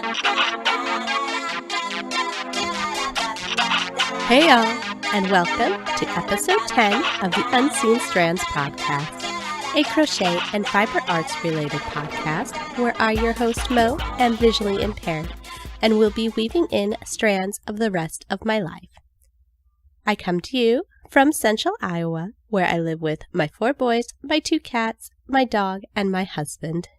Hey y'all, and welcome to episode 10 of the Unseen Strands podcast, a crochet and fiber arts related podcast where I, your host Mo, am visually impaired and will be weaving in strands of the rest of my life. I come to you from Central Iowa, where I live with my 4 boys, my 2 cats, my dog, and my husband.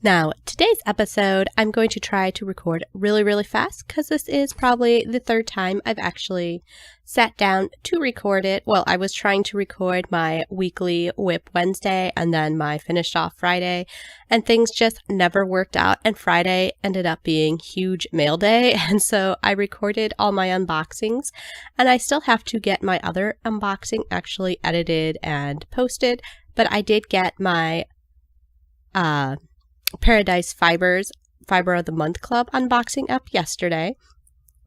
Now, today's episode, I'm going to try to record really fast because this is probably the 3rd time I've actually sat down to record it. Well, I was trying to record my weekly WIP Wednesday and then my finished off Friday, and things just never worked out, and Friday ended up being huge mail day, and so I recorded all my unboxings, and I still have to get my other unboxing actually edited and posted, but I did get my Paradise Fibers Fiber of the Month Club unboxing up yesterday.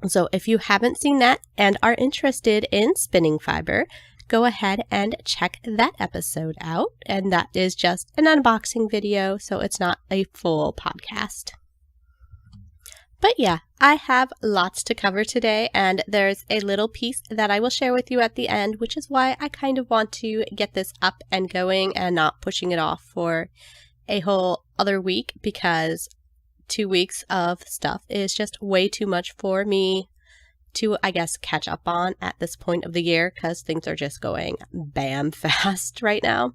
So if you haven't seen that and are interested in spinning fiber, go ahead and check that episode out. And that is just an unboxing video, so it's not a full podcast. But yeah, I have lots to cover today, and there's a little piece that I will share with you at the end, which is why I kind of want to get this up and going and not pushing it off for a whole other week, because 2 weeks of stuff is just way too much for me to, I guess, catch up on at this point of the year, because things are just going bam fast right now.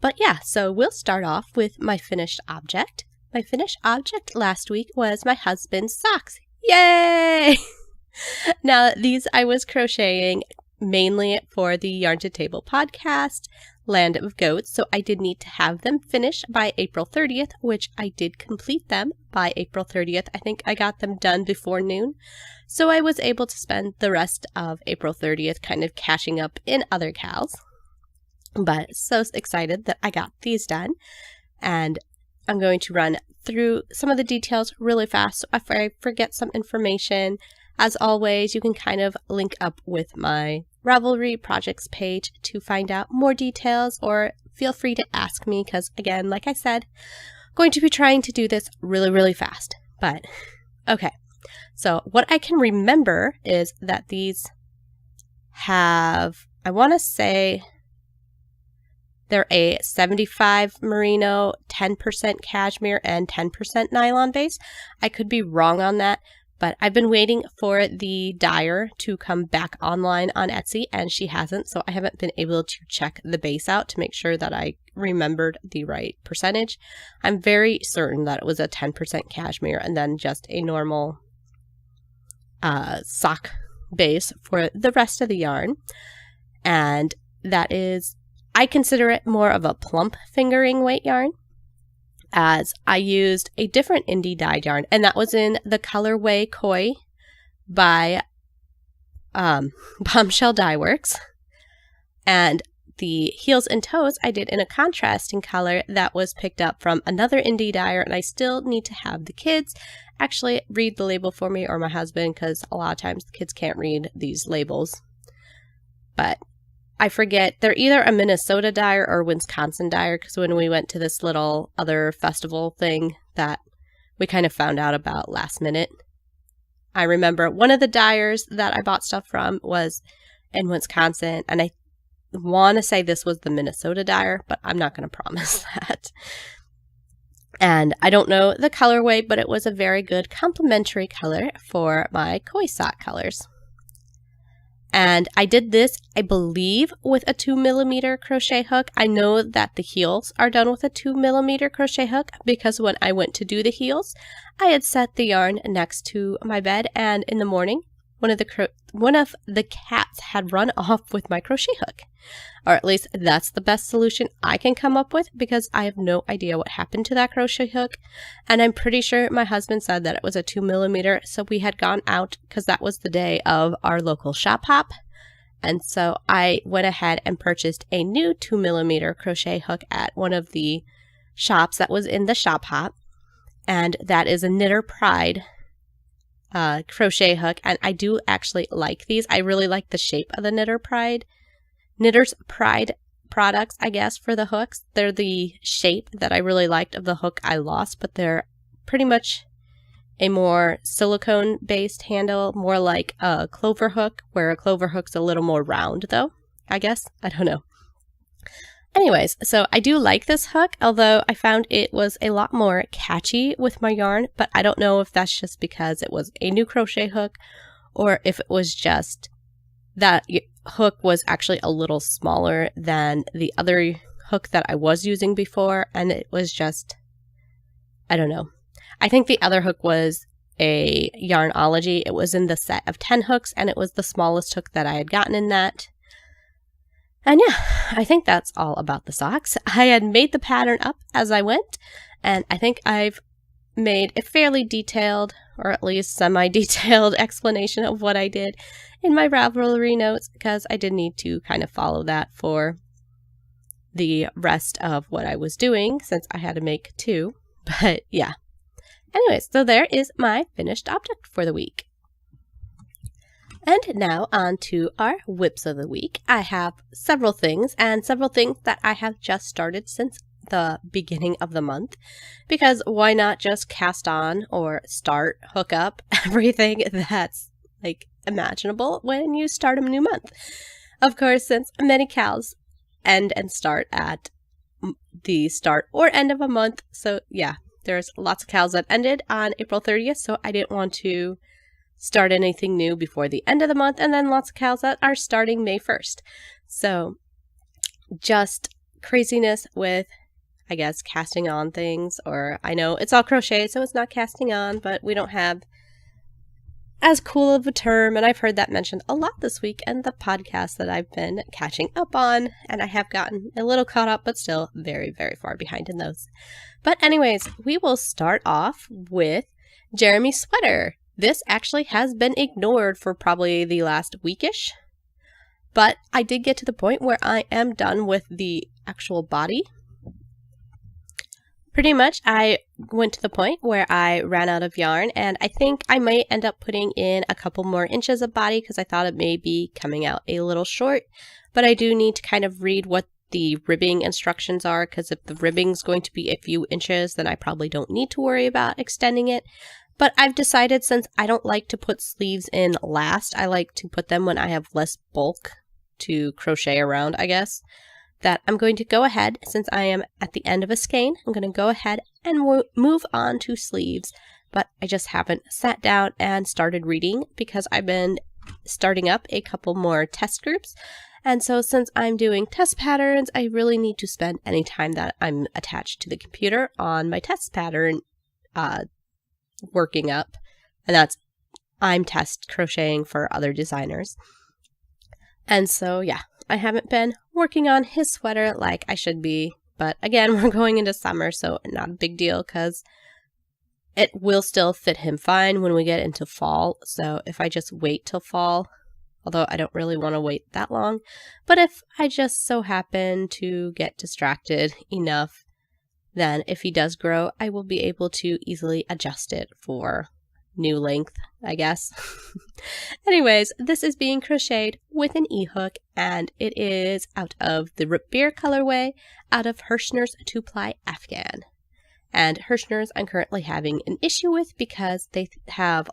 But yeah, so we'll start off with my finished object. My finished object last week was my husband's socks. Yay! Now, these I was crocheting mainly for the Yarn to Table podcast, Land of Goats, so I did need to have them finished by April 30th, which I did complete them by April 30th. I think I got them done before noon, so I was able to spend the rest of April 30th kind of catching up in other cows. But so excited that I got these done, and I'm going to run through some of the details really fast, so if I forget some information, as always, you can kind of link up with my Ravelry projects page to find out more details, or feel free to ask me because, again, like I said, I'm going to be trying to do this really fast. But, okay, so what I can remember is that these have, I want to say, they're a 75 merino, 10% cashmere, and 10% nylon base. I could be wrong on that, but I've been waiting for the dyer to come back online on Etsy, and she hasn't, so I haven't been able to check the base out to make sure that I remembered the right percentage. I'm very certain that it was a 10% cashmere and then just a normal sock base for the rest of the yarn. And that is, I consider it more of a plump fingering weight yarn, as I used a different indie dyed yarn, and that was in the colorway Koi by Bombshell Dye Works. And the heels and toes I did in a contrasting color that was picked up from another indie dyer, and I still need to have the kids actually read the label for me, or my husband, because a lot of times the kids can't read these labels. But I forget, they're either a Minnesota dyer or Wisconsin dyer, because when we went to this little other festival thing that we kind of found out about last minute, I remember one of the dyers that I bought stuff from was in Wisconsin, and I want to say this was the Minnesota dyer, but I'm not going to promise that. And I don't know the colorway, but it was a very good complementary color for my Koi sock colors. And I did this, I believe, with a 2mm crochet hook. I know that the heels are done with a 2mm crochet hook, because when I went to do the heels, I had set the yarn next to my bed, and in the morning, one of the cats had run off with my crochet hook. Or at least that's the best solution I can come up with, because I have no idea what happened to that crochet hook. And I'm pretty sure my husband said that it was a 2mm, so we had gone out because that was the day of our local shop hop. And so I went ahead and purchased a new 2mm crochet hook at one of the shops that was in the shop hop. And that is a Knitter Pride crochet hook, and I do actually like these. I really like the shape of the Knitter's Pride products, I guess, for the hooks. They're the shape that I really liked of the hook I lost, but they're pretty much a more silicone based handle, more like a clover hook, where a clover hook's a little more round though, I guess. I don't know. Anyways, so I do like this hook, although I found it was a lot more catchy with my yarn, but I don't know if that's just because it was a new crochet hook or if it was just that hook was actually a little smaller than the other hook that I was using before, and it was just, I don't know. I think the other hook was a Yarnology. It was in the set of 10 hooks, and it was the smallest hook that I had gotten in that. And yeah, I think that's all about the socks. I had made the pattern up as I went, and I think I've made a fairly detailed, or at least semi-detailed explanation of what I did in my Ravelry notes, because I did need to kind of follow that for the rest of what I was doing, since I had to make 2. But yeah. Anyways, so there is my finished object for the week. And now on to our whips of the week. I have several things, and several things that I have just started since the beginning of the month, because why not just cast on or hook up everything that's like imaginable when you start a new month. Of course, since many cows end and start at the start or end of a month, so yeah, there's lots of cows that ended on April 30th, so I didn't want to start anything new before the end of the month, and then lots of cows that are starting May 1st. So just craziness with, I guess, casting on things, or I know it's all crochet, so it's not casting on, but we don't have as cool of a term, and I've heard that mentioned a lot this week in the podcast that I've been catching up on, and I have gotten a little caught up, but still very, very far behind in those. But anyways, we will start off with Jeremy's sweater. This actually has been ignored for probably the last weekish, but I did get to the point where I am done with the actual body. Pretty much, I went to the point where I ran out of yarn, and I think I might end up putting in a couple more inches of body because I thought it may be coming out a little short, but I do need to kind of read what the ribbing instructions are, because if the ribbing's going to be a few inches, then I probably don't need to worry about extending it. But I've decided, since I don't like to put sleeves in last, I like to put them when I have less bulk to crochet around, I guess, that I'm going to go ahead, since I am at the end of a skein, I'm going to go ahead and move on to sleeves. But I just haven't sat down and started reading because I've been starting up a couple more test groups. And so since I'm doing test patterns, I really need to spend any time that I'm attached to the computer on my test pattern working up, and that's I'm test crocheting for other designers. And so yeah, I haven't been working on his sweater like I should be, but again, we're going into summer, so not a big deal because it will still fit him fine when we get into fall. So if I just wait till fall, although I don't really want to wait that long, but if I just so happen to get distracted enough, then if he does grow, I will be able to easily adjust it for new length, I guess. Anyways, this is being crocheted with an E-hook, and it is out of the Root Beer colorway, out of Hirschner's 2-ply Afghan. And Hirschner's I'm currently having an issue with because they have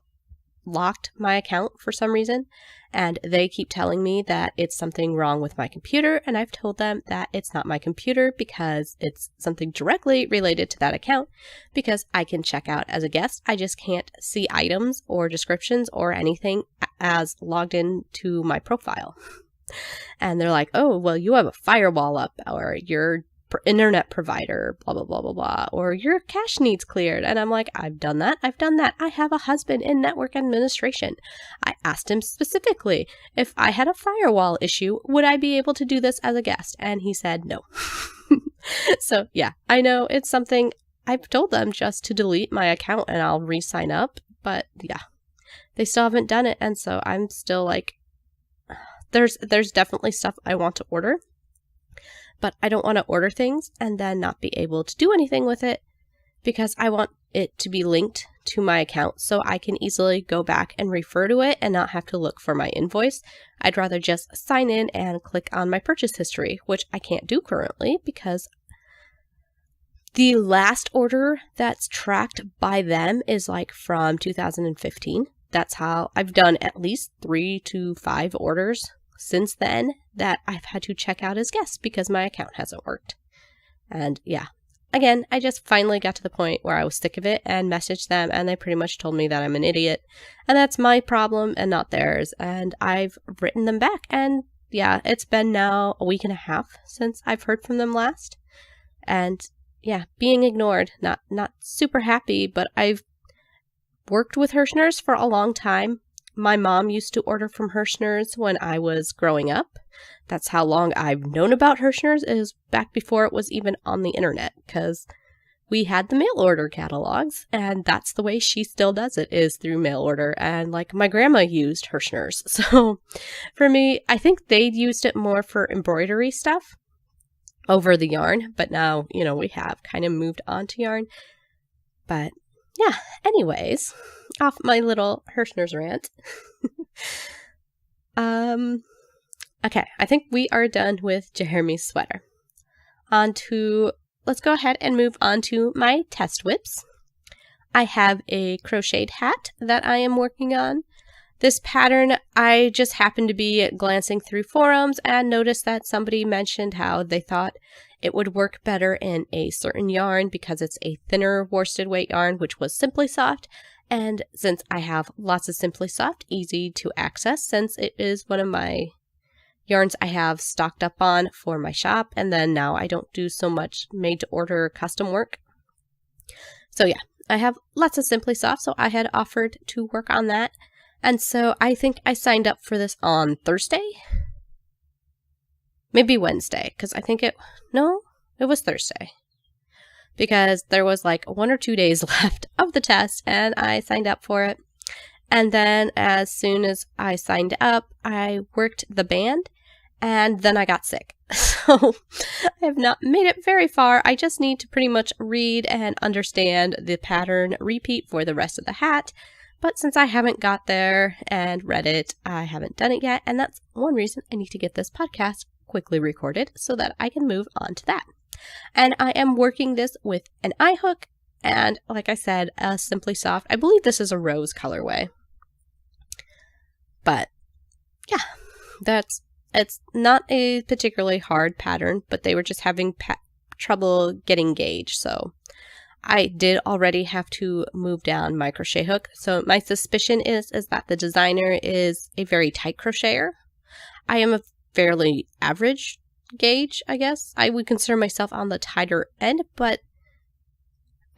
locked my account for some reason, and they keep telling me that it's something wrong with my computer, and I've told them that it's not my computer because it's something directly related to that account, because I can check out as a guest. I just can't see items or descriptions or anything as logged into my profile. And they're like, oh, well, you have a firewall up, or your internet provider, blah, blah, blah, blah, blah, or your cache needs cleared. And I'm like, I've done that. I have a husband in network administration. I asked him specifically if I had a firewall issue, would I be able to do this as a guest? And he said no. So yeah, I know it's something I've told them just to delete my account and I'll re-sign up, but yeah, they still haven't done it. And so I'm still like, there's definitely stuff I want to order, but I don't want to order things and then not be able to do anything with it, because I want it to be linked to my account so I can easily go back and refer to it and not have to look for my invoice. I'd rather just sign in and click on my purchase history, which I can't do currently because The last order that's tracked by them is like from 2015. That's how I've done at least 3 to 5 orders since then that I've had to check out as guests because my account hasn't worked. And yeah, again, I just finally got to the point where I was sick of it and messaged them, and they pretty much told me that I'm an idiot and that's my problem and not theirs. And I've written them back, and yeah, it's been now a week and a half since I've heard from them last. And yeah, being ignored, not super happy, but I've worked with Hirschner's for a long time. My mom used to order from Hirschner's when I was growing up. That's how long I've known about Hirschner's, is back before it was even on the internet, because we had the mail order catalogs, and that's the way she still does it, is through mail order. And like my grandma used Hirschner's. So for me, I think they'd used it more for embroidery stuff over the yarn, but now, we have kind of moved on to yarn. But yeah, anyways, off my little Hirschner's rant. Okay, I think we are done with Jeremy's sweater. Let's go ahead and move on to my test whips. I have a crocheted hat that I am working on. This pattern, I just happened to be glancing through forums and noticed that somebody mentioned how they thought it would work better in a certain yarn because it's a thinner worsted weight yarn, which was Simply Soft. And since I have lots of Simply Soft, easy to access, since it is one of my yarns I have stocked up on for my shop, and then now I don't do so much made-to-order custom work. So yeah, I have lots of Simply Soft, so I had offered to work on that. And so I think I signed up for this on Thursday? Maybe Wednesday, because it was Thursday. Because there was like 1 or 2 days left of the test, and I signed up for it. And then as soon as I signed up, I worked the band, and then I got sick. So I have not made it very far. I just need to pretty much read and understand the pattern repeat for the rest of the hat. But since I haven't got there and read it, I haven't done it yet. And that's one reason I need to get this podcast quickly recorded so that I can move on to that. And I am working this with an eye hook and, like I said, a Simply Soft. I believe this is a rose colorway. But yeah, it's not a particularly hard pattern, but they were just having trouble getting gauge. So I did already have to move down my crochet hook. So my suspicion is that the designer is a very tight crocheter. I am a fairly average gauge, I guess. I would consider myself on the tighter end, but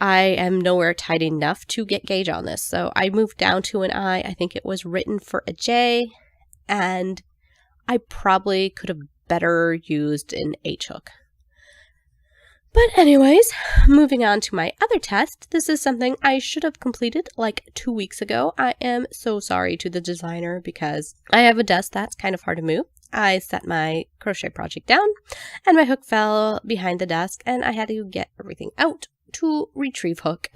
I am nowhere tight enough to get gauge on this. So I moved down to an I. I think it was written for a J, and I probably could have better used an H hook. But anyways, moving on to my other test. This is something I should have completed like 2 weeks ago. I am so sorry to the designer because I have a desk that's kind of hard to move. I set my crochet project down and my hook fell behind the desk and I had to get everything out to retrieve hook.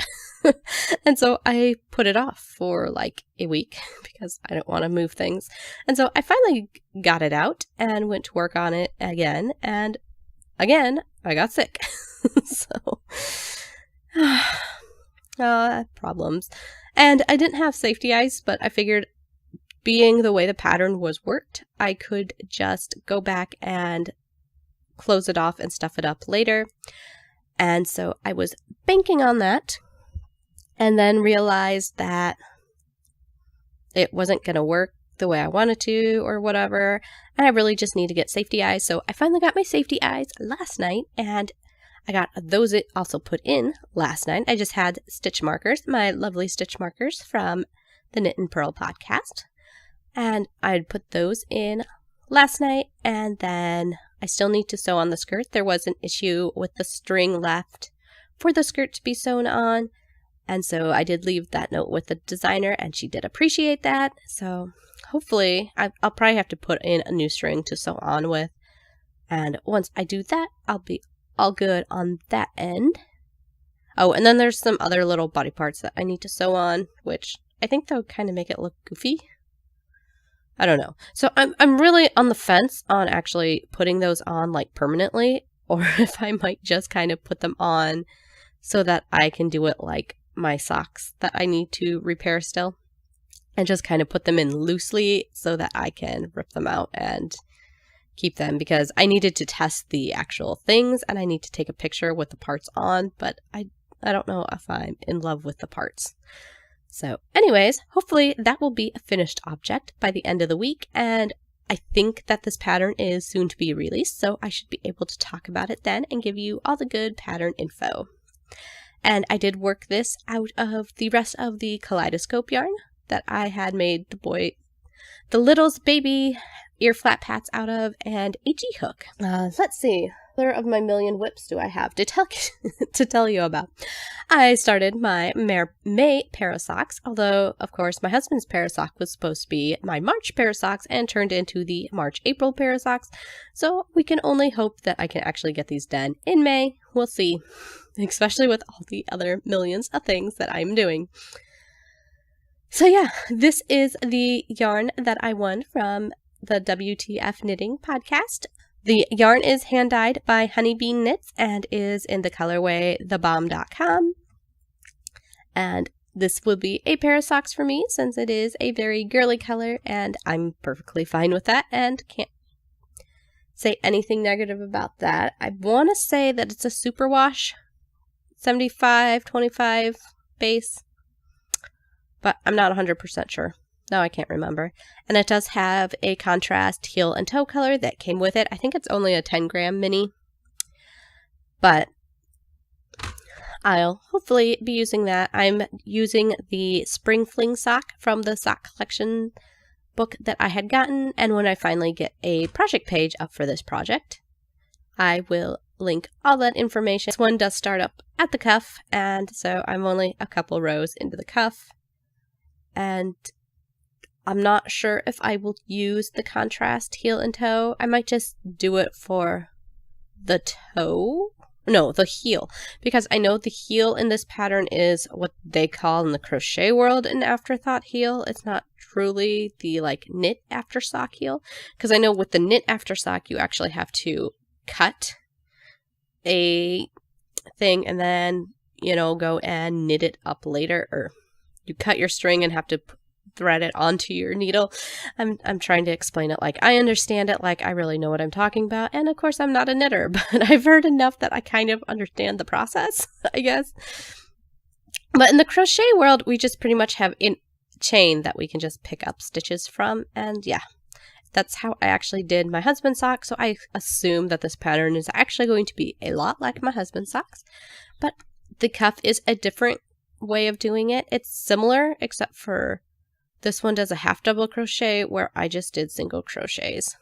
And so I put it off for like a week because I don't want to move things. And so I finally got it out and went to work on it again. And again, I got sick. So, problems. And I didn't have safety eyes, but I figured being the way the pattern was worked, I could just go back and close it off and stuff it up later. And so I was banking on that and then realized that it wasn't going to work the way I wanted to or whatever. And I really just need to get safety eyes. So I finally got my safety eyes last night and I got those also put in last night. I just had stitch markers, my lovely stitch markers from the Knit and Purl podcast. And I'd put those in last night, and then I still need to sew on the skirt. There was an issue with the string left for the skirt to be sewn on, and so I did leave that note with the designer, and she did appreciate that. So hopefully, I'll probably have to put in a new string to sew on with, and once I do that, I'll be all good on that end. Oh, and then there's some other little body parts that I need to sew on, which I think they'll kind of make it look goofy. I don't know. So I'm really on the fence on actually putting those on like permanently, or if I might just kind of put them on so that I can do it like my socks that I need to repair still, and just kind of put them in loosely so that I can rip them out and keep them, because I needed to test the actual things and I need to take a picture with the parts on, but I don't know if I'm in love with the parts. So anyways, hopefully that will be a finished object by the end of the week, and I think that this pattern is soon to be released, so I should be able to talk about it then and give you all the good pattern info. And I did work this out of the rest of the kaleidoscope yarn that I had made the little's baby ear flap hats out of, and a G-hook. Let's see. What other of my million whips do I have to tell you about? I started my May pair of socks, although, of course, my husband's pair of socks was supposed to be my March pair of socks and turned into the March-April pair of socks, so we can only hope that I can actually get these done in May. We'll see, especially with all the other millions of things that I'm doing. So yeah, this is the yarn that I won from the WTF Knitting podcast. The yarn is hand-dyed by Honeybee Knits and is in the colorway thebomb.com. And this will be a pair of socks for me since it is a very girly color, and I'm perfectly fine with that and can't say anything negative about that. I want to say that it's a superwash 75-25 base, but I'm not 100% sure. No, I can't remember. And it does have a contrast heel and toe color that came with it. I think it's only a 10-gram mini, but I'll hopefully be using that. I'm using the Spring Fling sock from the sock collection book that I had gotten, and when I finally get a project page up for this project, I will link all that information. This one does start up at the cuff, and so I'm only a couple rows into the cuff, and I'm not sure if I will use the contrast heel and toe. I might just do it for the toe. No, the heel. Because I know the heel in this pattern is what they call in the crochet world an afterthought heel. It's not truly the like knit after sock heel. Because I know with the knit after sock, you actually have to cut a thing and then, you know, go and knit it up later. Or you cut your string and have to thread it onto your needle. I'm trying to explain it like I understand it, like I really know what I'm talking about, and of course I'm not a knitter, but I've heard enough that I kind of understand the process, I guess. But in the crochet world, we just pretty much have a chain that we can just pick up stitches from, and yeah, that's how I actually did my husband's socks, so I assume that this pattern is actually going to be a lot like my husband's socks, but the cuff is a different way of doing it. It's similar, except for this one does a half double crochet where I just did single crochets,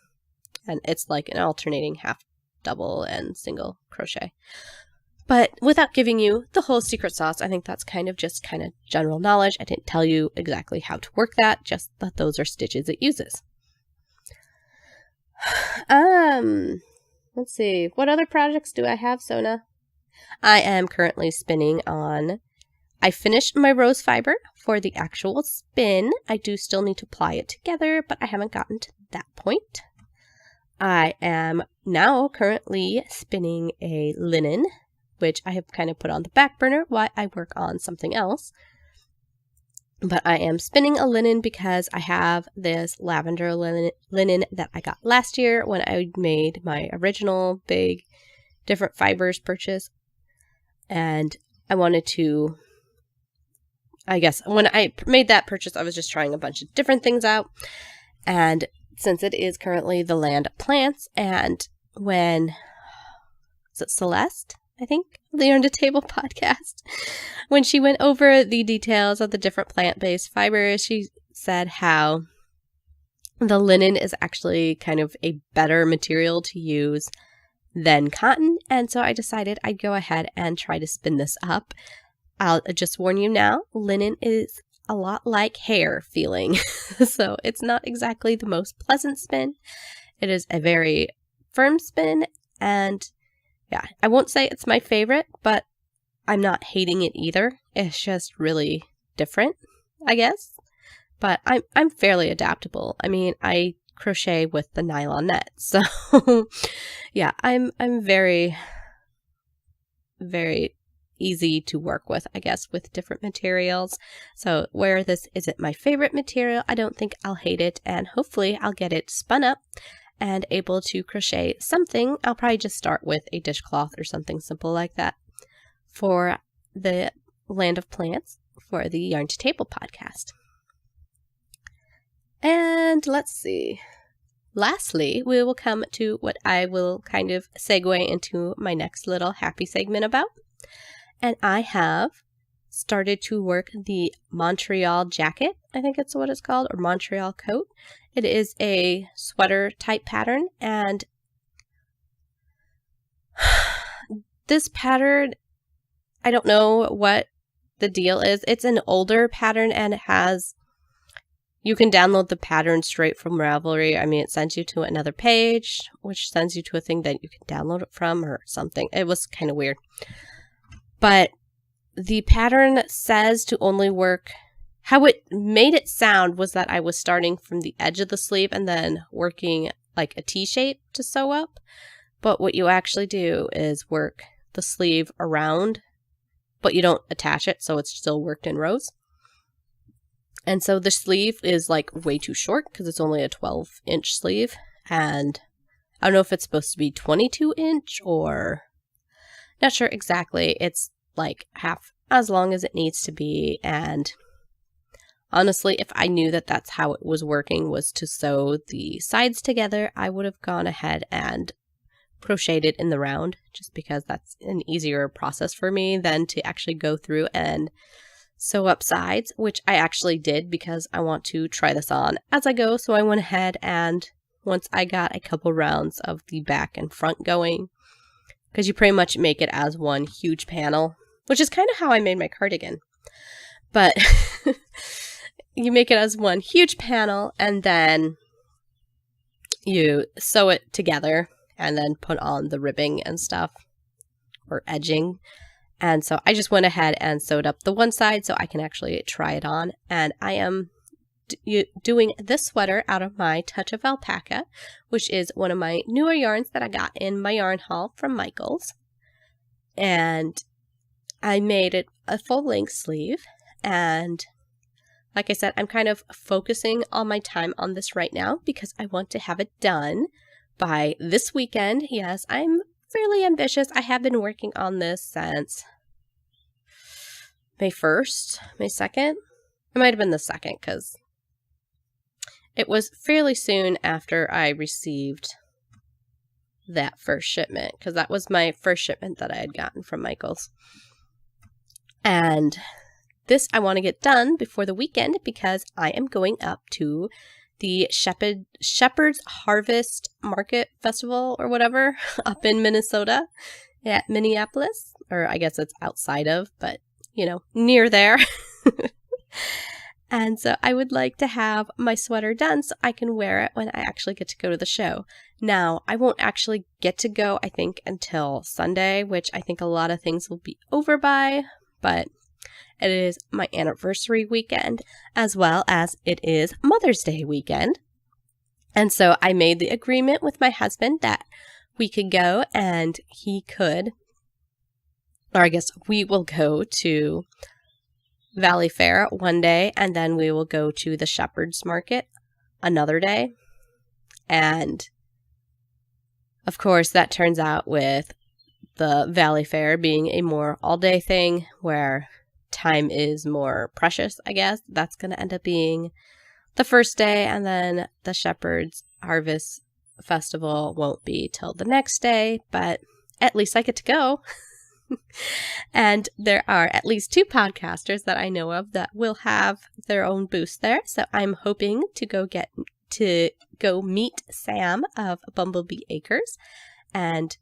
and it's like an alternating half double and single crochet. But without giving you the whole secret sauce, I think that's kind of general knowledge. I didn't tell you exactly how to work that, just that those are stitches it uses. Let's see, what other projects do I have, Sona? I am currently spinning on, I finished my rose fiber for the actual spin. I do still need to ply it together, but I haven't gotten to that point. I am now currently spinning a linen, which I have kind of put on the back burner while I work on something else. But I am spinning a linen because I have this lavender linen that I got last year when I made my original big different fibers purchase. And I wanted to, I guess when I made that purchase, I was just trying a bunch of different things out. And since it is currently the land of plants, and when, is it Celeste? I think, the Yarn to Table podcast, when she went over the details of the different plant-based fibers, she said how the linen is actually kind of a better material to use than cotton. And so I decided I'd go ahead and try to spin this up. I'll just warn you now, linen is a lot like hair feeling. So it's not exactly the most pleasant spin. It is a very firm spin, and yeah, I won't say it's my favorite, but I'm not hating it either. It's just really different, I guess. But I'm fairly adaptable. I mean, I crochet with the nylon net. So yeah, I'm very, very easy to work with, I guess, with different materials. So where this isn't my favorite material, I don't think I'll hate it, and hopefully I'll get it spun up and able to crochet something. I'll probably just start with a dishcloth or something simple like that for the Land of Plants for the Yarn to Table podcast. And let's see. Lastly, we will come to what I will kind of segue into my next little happy segment about. And I have started to work the Montreal jacket, I think it's what it's called, or Montreal coat. It is a sweater type pattern, and this pattern, I don't know what the deal is. It's an older pattern, and it has, you can download the pattern straight from Ravelry. I mean, it sends you to another page, which sends you to a thing that you can download it from or something. It was kind of weird. But the pattern says to only work, how it made it sound was that I was starting from the edge of the sleeve and then working like a T-shape to sew up. But what you actually do is work the sleeve around, but you don't attach it, so it's still worked in rows. And so the sleeve is like way too short because it's only a 12-inch sleeve. And I don't know if it's supposed to be 22-inch or not sure exactly. It's like half as long as it needs to be. And honestly, if I knew that that's how it was working, was to sew the sides together, I would have gone ahead and crocheted it in the round, just because that's an easier process for me than to actually go through and sew up sides, which I actually did because I want to try this on as I go. So I went ahead, and once I got a couple rounds of the back and front going, because you pretty much make it as one huge panel, which is kind of how I made my cardigan. But you make it as one huge panel, and then you sew it together and then put on the ribbing and stuff, or edging. And so I just went ahead and sewed up the one side so I can actually try it on. And I am doing this sweater out of my Touch of Alpaca, which is one of my newer yarns that I got in my yarn haul from Michaels. And I made it a full-length sleeve. And like I said, I'm kind of focusing all my time on this right now because I want to have it done by this weekend. Yes, I'm fairly ambitious. I have been working on this since May 1st, May 2nd. It might have been the 2nd because it was fairly soon after I received that first shipment, because that was my first shipment that I had gotten from Michaels. And this I want to get done before the weekend because I am going up to the Shepherd's Harvest Market Festival or whatever up in Minnesota at Minneapolis, or I guess it's outside of, but you know, near there. And so I would like to have my sweater done so I can wear it when I actually get to go to the show. Now, I won't actually get to go, I think, until Sunday, which I think a lot of things will be over by, but it is my anniversary weekend, as well as it is Mother's Day weekend. And so I made the agreement with my husband that we could go and he could, or I guess we will go to Valley Fair one day, and then we will go to the Shepherd's Market another day. And of course, that turns out with the Valley Fair being a more all-day thing where time is more precious, I guess. That's going to end up being the first day, and then the Shepherd's Harvest Festival won't be till the next day, but at least I get to go. And there are at least 2 podcasters that I know of that will have their own booths there, so I'm hoping to go meet Sam of Bumblebee Acres. And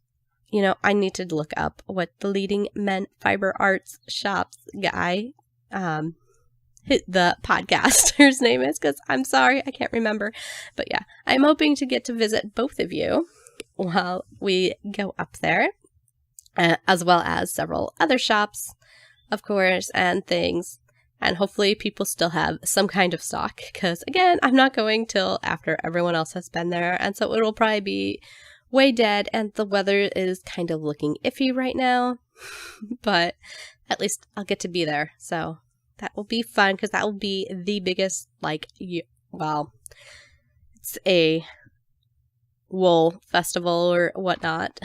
you know, I need to look up what the leading men fiber arts shops guy, the podcaster's name is, because I'm sorry, I can't remember. But yeah, I'm hoping to get to visit both of you while we go up there, as well as several other shops, of course, and things. And hopefully people still have some kind of stock, because again, I'm not going till after everyone else has been there. And so it'll probably be way dead, and the weather is kind of looking iffy right now. but at least I'll get to be there. So that will be fun because that will be the biggest, well, it's a wool festival or whatnot.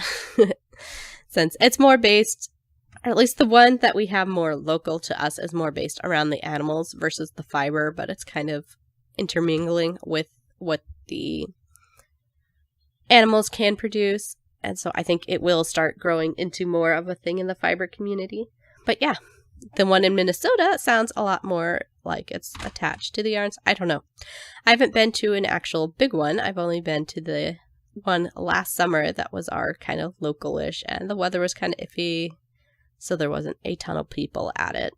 Since it's more based, or at least the one that we have more local to us is more based around the animals versus the fiber, but it's kind of intermingling with what the animals can produce. And so I think it will start growing into more of a thing in the fiber community. But yeah, the one in Minnesota sounds a lot more like it's attached to the yarns. I don't know. I haven't been to an actual big one. I've only been to the one last summer that was our kind of local-ish, and the weather was kind of iffy, so there wasn't a ton of people at it.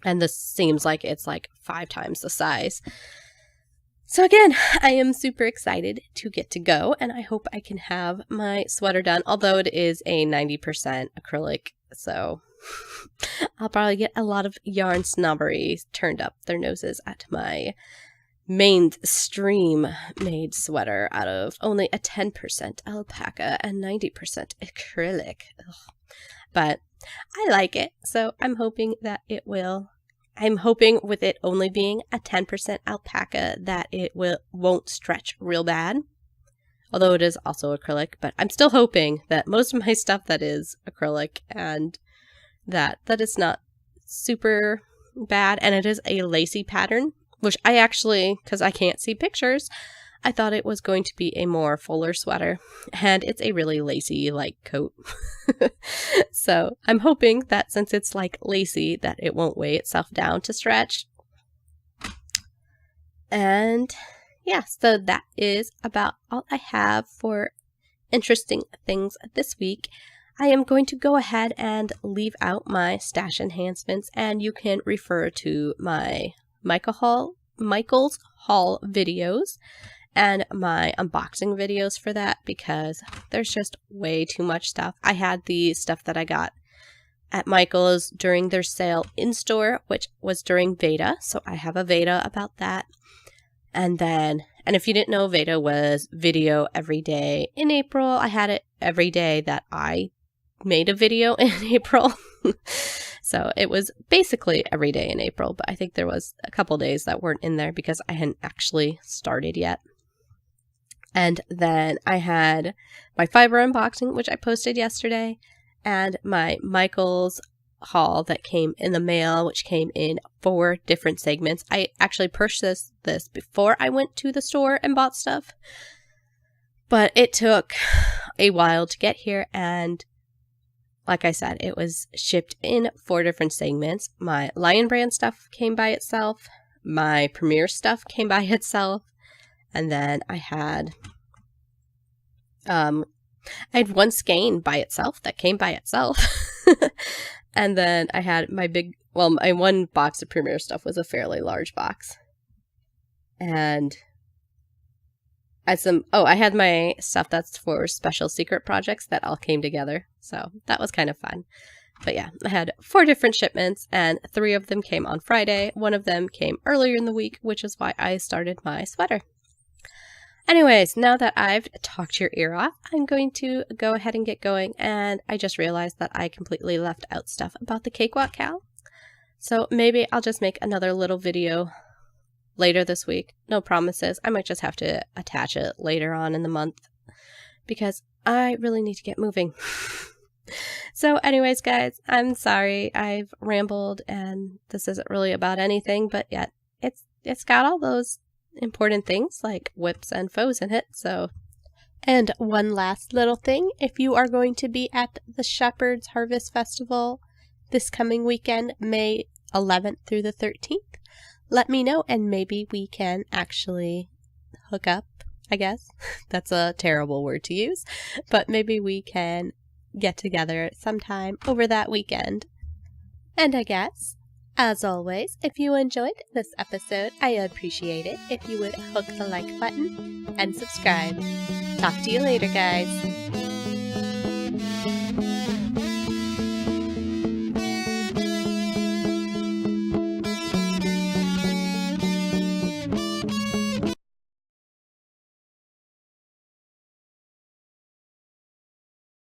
And this seems like it's like 5 times the size. So again, I am super excited to get to go, and I hope I can have my sweater done, although it is a 90% acrylic, so I'll probably get a lot of yarn snobbery turned up their noses at my mainstream made sweater out of only a 10% alpaca and 90% acrylic. Ugh. But I like it, so I'm hoping that it will. I'm hoping with it only being a 10% alpaca that it won't stretch real bad, although it is also acrylic, but I'm still hoping that most of my stuff that is acrylic and that is not super bad, and it is a lacy pattern, which I actually, because I can't see pictures, I thought it was going to be a more fuller sweater, and it's a really lacy like coat. So I'm hoping that since it's like lacy that it won't weigh itself down to stretch. And yeah, so that is about all I have for interesting things this week. I am going to go ahead and leave out my stash enhancements, and you can refer to my Michael's Haul videos and my unboxing videos for that, because there's just way too much stuff. I had the stuff that I got at Michael's during their sale in store, which was during Veda, so I have a Veda about that. And if you didn't know, Veda was video every day in April. I had it every day that I made a video in April. So it was basically every day in April, but I think there was a couple days that weren't in there because I hadn't actually started yet. And then I had my fiber unboxing, which I posted yesterday, and my Michael's haul that came in the mail, which came in 4 different segments. I actually purchased this before I went to the store and bought stuff, but it took a while to get here, and like I said, it was shipped in 4 different segments. My Lion Brand stuff came by itself, my Premier stuff came by itself, and then I had one skein by itself that came by itself. And then I had my one box of Premier stuff was a fairly large box. And I had my stuff that's for special secret projects that all came together. So that was kind of fun. But yeah, I had 4 different shipments, and 3 of them came on Friday. 1 of them came earlier in the week, which is why I started my sweater. Anyways, now that I've talked your ear off, I'm going to go ahead and get going, and I just realized that I completely left out stuff about the Cakewalk cow. So maybe I'll just make another little video later this week. No promises. I might just have to attach it later on in the month because I really need to get moving. So anyways, guys, I'm sorry I've rambled and this isn't really about anything, but yet it's got all those important things like whips and foes in it. So, and one last little thing, if you are going to be at the Shepherd's Harvest Festival this coming weekend, May 11th through the 13th, let me know and maybe we can actually hook up, I guess. That's a terrible word to use, but maybe we can get together sometime over that weekend. And I guess, as always, if you enjoyed this episode, I appreciate it if you would hook the like button and subscribe. Talk to you later, guys.